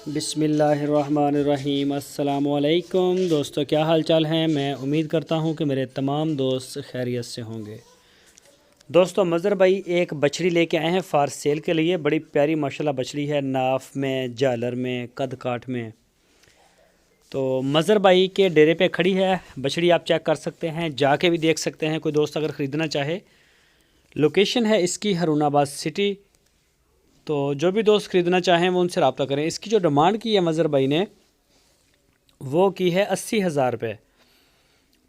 बिस्मिल्लाहिर्रहमानिर्रहीम। अस्सलामुअलैकुम दोस्तों, क्या हाल चाल हैं। मैं उम्मीद करता हूं कि मेरे तमाम दोस्त खैरियत से होंगे। दोस्तों, मज़र भाई एक बछड़ी लेके आए हैं फार सेल के लिए। बड़ी प्यारी माशाल्लाह बछड़ी है, नाफ में, झालर में, कद काठ में। तो मज़र भाई के डेरे पे खड़ी है बछड़ी, आप चेक कर सकते हैं, जाके भी देख सकते हैं कोई दोस्त अगर ख़रीदना चाहे। लोकेशन है इसकी हारूनाबाद सिटी। तो जो भी दोस्त ख़रीदना चाहें वो उनसे रब्ता करें। इसकी जो डिमांड की है मज़र भाई ने वो की है 80,000 रुपये।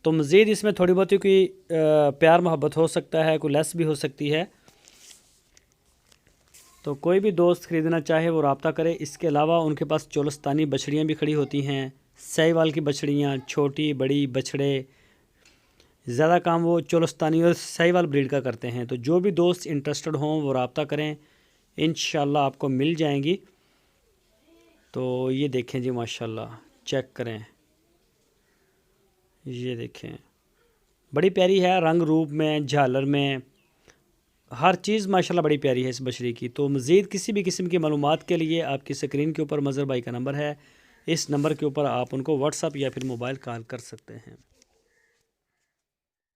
तो मज़ीद इसमें थोड़ी बहुत कोई प्यार मोहब्बत हो सकता है, कोई लेस भी हो सकती है। तो कोई भी दोस्त ख़रीदना चाहे वो रब्ता करे। इसके अलावा उनके पास चोलस्तानी बछड़ियाँ भी खड़ी होती हैं, साहिवाल की बछड़ियाँ, छोटी बड़ी बछड़े। ज़्यादा काम वो चोलस्तानी और साहिवाल ब्रीड का करते हैं। तो जो भी दोस्त इंटरेस्टेड हों वो रब्ता करें, इंशाल्लाह आपको मिल जाएंगी। तो ये देखें जी, माशाल्लाह चेक करें, ये देखें बड़ी प्यारी है, रंग रूप में, झालर में, हर चीज़ माशाल्लाह बड़ी प्यारी है इस बछड़ी की। तो मज़ीद किसी भी किस्म की मालूमात के लिए आपकी स्क्रीन के ऊपर मज़र भाई का नंबर है, इस नंबर के ऊपर आप उनको व्हाट्सअप या फिर मोबाइल कॉल कर सकते हैं।